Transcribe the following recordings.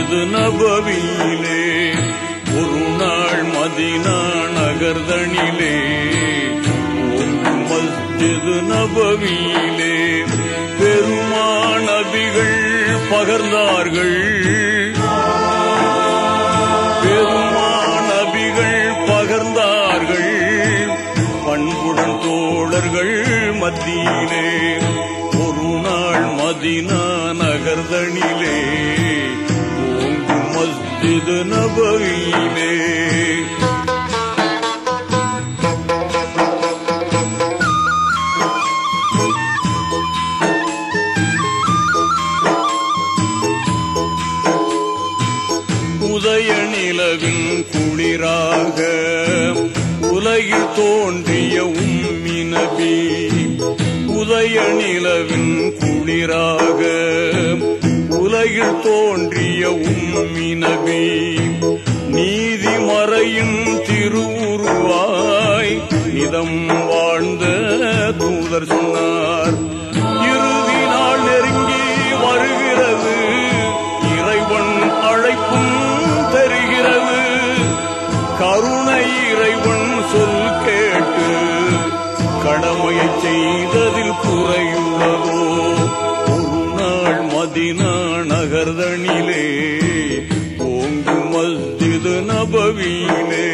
மஸ்ஜிது நபவியிலே ஒரு நாள் மதீனா நகர்தனிலே ஓங்கும் மஸ்ஜிது நபவியிலே பெருமான் நபிகள் பகர்ந்தார்கள். பெருமான் நபிகள் பகர்ந்தார்கள் பண்புடன் தோழர்கள் மத்தியிலே ஒரு நாள் மதீனா நகர்தனிலே ஓங்கும் மஸ்ஜிது நபவியிலே. உதய நிலவின் குளிராக உலகில் தோன்றிய உம்மி நபி. உதய நிலவின் குளிராக உலகில் தோன்றிய உம்மி நபி. நீதி மறையின் திருவுருவாய் இதம் வாழ்ந்த தூதர் சொன்னார். இறுதி நாள் நெருங்கி வருகிறது, இறைவன் அழைப்பும் தெரிகிறது. கருணை இறைவன் சொல் கேட்டு கடமையை செய்ததில் குறையுள்ளதோ? ஒரு நாள் மதீனா நகர்தனிலே ஓங்கும் மஸ்ஜிது நபவியிலே.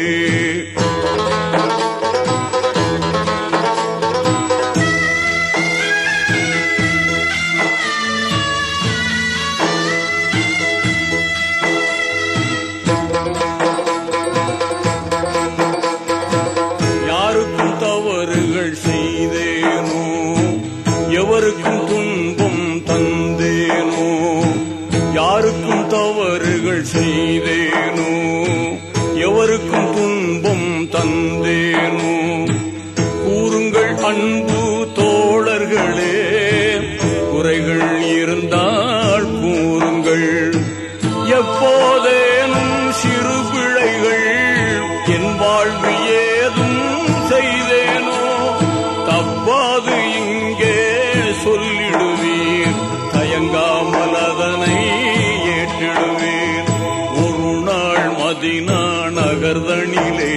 யாருக்கும் தவறுகள் செய்தேனோ, எவருக்கும் துன்பம் தந்தேனோ? யாருக்கும் தவறுகள் செய்தேனோ, எவருக்கும் துன்பம் தந்தேனோ? கூறுங்கள் அன்பு தோழர்களே, குறைகள் இருந்தால் கூறுங்கள். எப்போதேனும் சிறு பிழைகள் என் வாழ்வு ஏதும் செய்தேனோ? தப்பாது இங்கே சொல்லிடுவீர், தயங்காமல் அதனை ஏற்றிடுவீர். ஒரு நாள் மதீனா நகர்தனிலே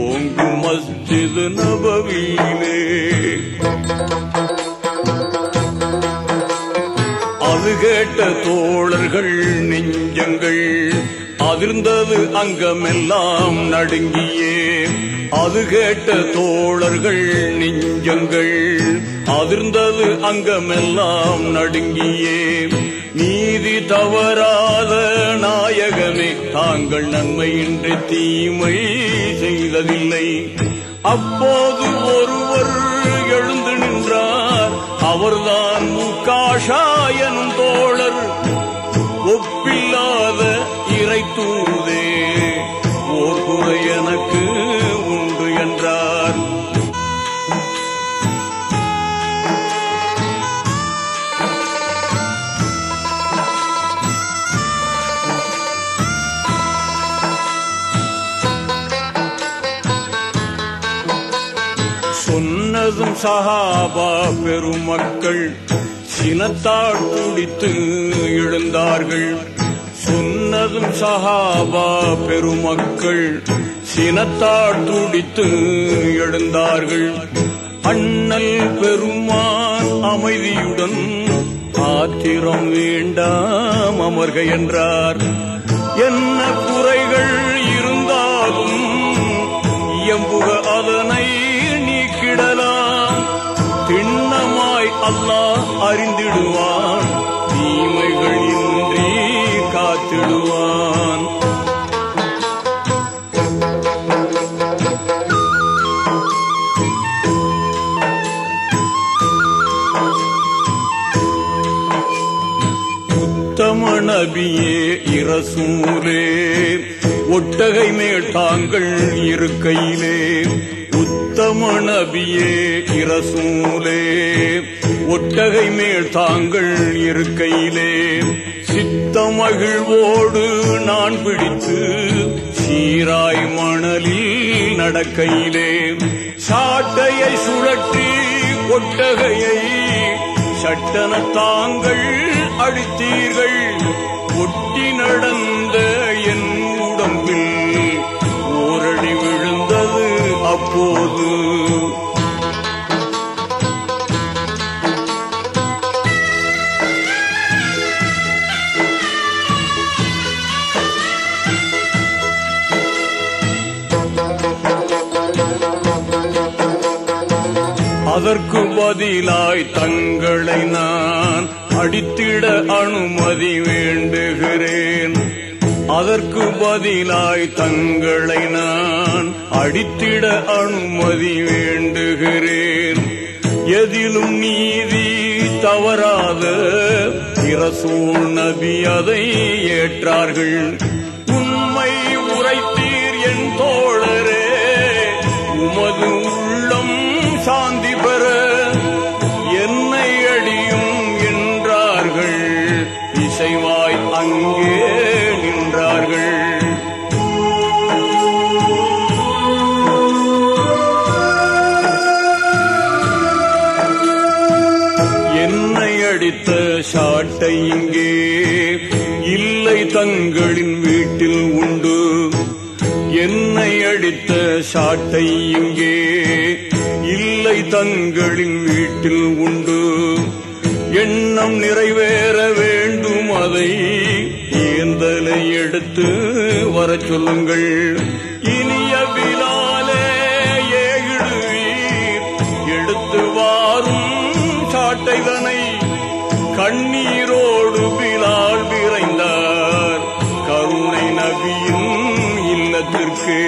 ஓங்கும் மஸ்ஜிது நபவியிலே. அது கேட்ட தோழர்கள் நெஞ்சங்கள் அதிர்ந்தது அங்கமெல்லாம் நடுங்கியே. அது கேட்ட தோழர்கள் நெஞ்சங்கள் அதிர்ந்தது அங்கமெல்லாம் நடுங்கியே. நீதி தவறாத நாயகமே, தாங்கள் நன்மையின்றி தீமை செய்ததில்லை. அப்போது ஒருவர் எழுந்து நின்றார், அவர்தான் முகாஷா எனும் தோழர். ஒப்பில்லாத இறை தூதே, ஓர் குறை எனக்கு உண்டு என்றார். சொன்னதும் சஹாபா பெருமக்கள் சினத்தால் துடித்து எழுந்தார்கள். சொன்னதும் சஹாபா பெருமக்கள் சினத்தால் துடித்து எழுந்தார்கள். அண்ணல் பெருமான் அமைதியுடன் ஆத்திரம் வேண்டாம் அமர்க என்றார். என்ன குறைகள் இருந்தாலும் இயம்புக அதனை நீக்கிடலாம். திண்ணமாய் அல்லாஹ் அறிந்திடுவான், தீமைகள் இன்றி காத்திடுவான். உத்தம நபியே இரசூலே, ஒட்டகை மேல் தாங்கள் இருக்கையிலே. உத்தம நபியே இரசூலே, ஒட்டகை மேல் தாங்கள் இருக்கையிலே. சித்தமகிழ்வோடு நான் பிடித்து சீராய் மணலில் நடக்கையிலே. சாட்டையை சுழற்றி ஒட்டகையை சட்டன தாங்கள் அடித்தீர்கள். ஒட்டி நடந்த என் உடம்பில் ஓரடி விழுந்தது அப்போது. அதற்கு பதிலாய் தங்களை நான் அடித்திட அனுமதி வேண்டுகிறேன். அதற்கு பதிலாய் தங்களை நான் அடித்திட அனுமதி வேண்டுகிறேன். எதிலும் நீதி தவறாத இரசூல் நபி அதை ஏற்றார்கள். உண்மை உரைத்தீர் என் தோழரே, உமது உள்ளம் சாந்தி பெற என்னை அடியும் என்றார்கள். இசைவாய் அங்கே நின்றார்கள். என்னை அடித்த சாட்டை இங்கே இல்லை தங்களின் வீட்டில் உண்டு. என்னை அடித்த சாட்டை இங்கே இல்லை தங்களின் வீட்டில் உண்டு. எண்ணம் நிறைவேற வேண்டும், அதை ஏந்தலை எடுத்து வர சொல்லுங்கள். இனிய பிலாலே ஏகிடுவீர், எடுத்து வாரும் சாட்டைதனை. கண்ணீரோடு பிலால் விரைந்தார் கருணை நபியின் இல்லத்திற்கு.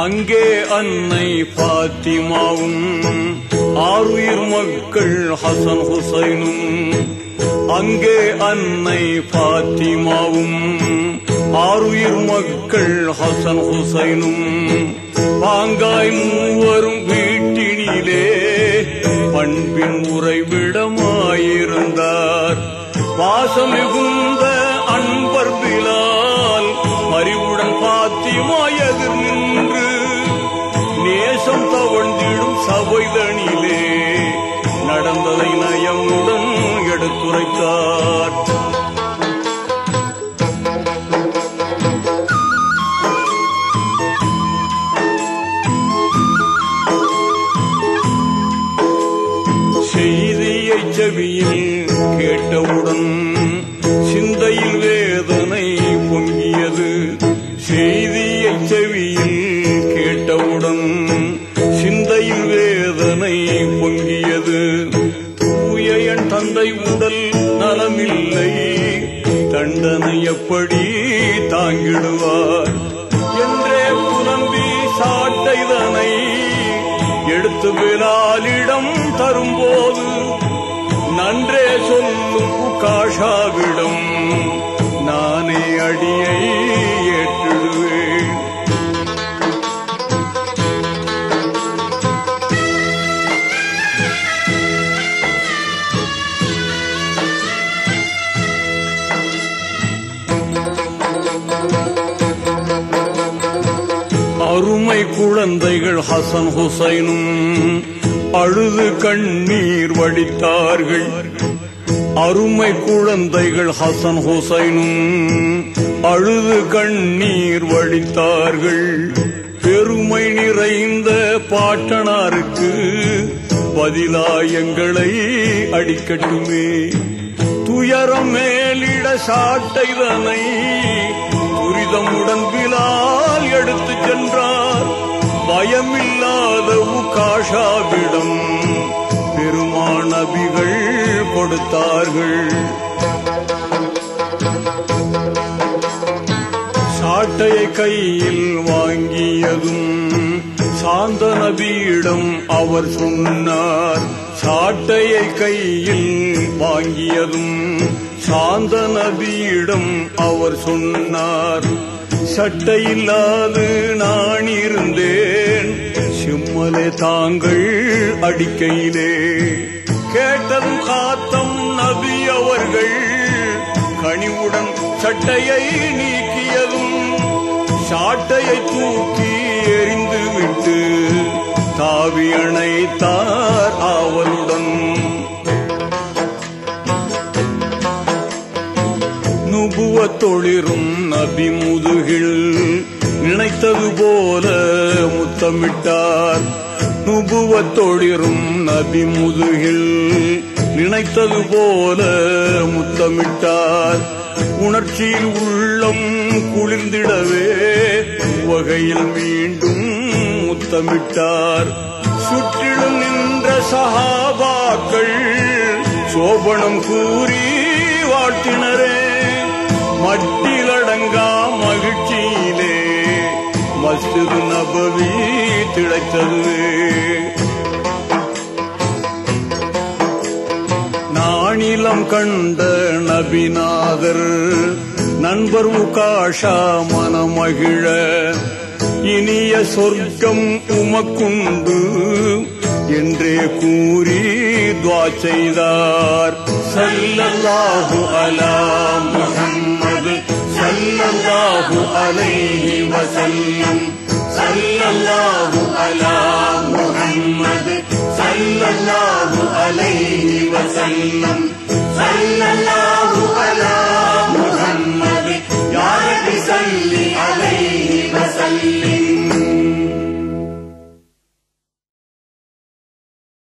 அங்கே அன்னை பாத்திமாவும் ஆறுயிர் மக்கள் ஹசன் ஹுசைனும். அங்கே அன்னை பாத்திமாவும் ஆறுயிர் மக்கள் ஹசன் ஹுசைனும். பாங்காய் மூவரும் வீட்டினிலே பண்பின் உறைவிடமாயிருந்தார். பாசம் மிகுந்த அன்பர் பிலால் அறிவுடன் பாத்திமா எதிர் நின்று நேசம் தவழ்ந்திடும் சபைதனிலே நடந்ததை நயமுடன் எடுத்துரைத்தார். செய்தியை செவியில் கேட்டவுடன் சிந்தையில் வேதனை பொங்கியது. செய்தியை செவியில் கேட்டவுடன் சிந்தையில் வேதனை பொங்கியது. தூய என் தந்தை உடல் நலமில்லை, தண்டனை எப்படி தாங்கிடுவார் என்றே புலம்பி சாட்டைதனை எடுத்து பிலாலிடம் தரும்போது நன்றே சொல்லும் காஷாவிடம் நானே அடியை ஏற்றிடுவேன். அருமை குழந்தைகள் ஹசன் ஹுசைனும் அழுது கண்ணீர் வடித்தார்கள். அருமை குழந்தைகள் ஹசன் ஹுசைனும் அழுது கண்ணீர் வடித்தார்கள். பெருமை நிறைந்த பாட்டனாருக்கு பதிலாயங்களை அடிக்கட்டுமே. துயரம் மேலிட சாட்டைதனை துரிதமுடன் பிலால் எடுத்து சென்றார். பயமில்லாத உகாஷாவிடம் பெருமாநபிகள் கொடுத்தார்கள். சாட்டையை கையில் வாங்கியதும் சாந்த நபியிடம் அவர் சொன்னார். சாட்டையை கையில் வாங்கியதும் சாந்த நபியிடம் அவர் சொன்னார். சட்டையில்லாது நான் இருந்தேன், சிம்மலே தாங்கள் அடிக்கையிலே. கேட்டதும் காத்தம் நபி அவர்கள் கனிவுடன் சட்டையை நீக்கியதும் சாட்டையை தூக்கி எறிந்து விட்டு தாவி அணைத்தார் ஆவலுடன். நுபுவத்தொளிரும் நபி முதுகில் நினைத்தது போல முத்தமிட்டார். நுபுவத்தொளிரும் நபி முதுகில் நினைத்தது போல முத்தமிட்டார். உணர்ச்சியில் உள்ளம் குளிர்ந்திடவே வகையில் மீண்டும் முத்தமிட்டார். சுற்றிலும் நின்ற சஹாபாக்கள் சோபனம் கூறி வாழ்த்தினரே. மட்டிலடங்கா மகிழ்ச்சியிலே மஸ்ஜித் நபவி திளைத்தது. நாணிலம் கண்ட நபிநாதர் நண்பர் உகாஷா மனமகிழ இனிய சொர்க்கம் உமக்குண்டு என்றே கூறி துஆ செய்தார். ஸல்லல்லாஹு அலா முஹம்மது ஸல்லல்லாஹு அலைஹி வஸல்லம். ஸல்லல்லாஹு அலா முஹம்மது ஸல்லல்லாஹு அலைஹி வஸல்லம். ஸல்லல்லாஹு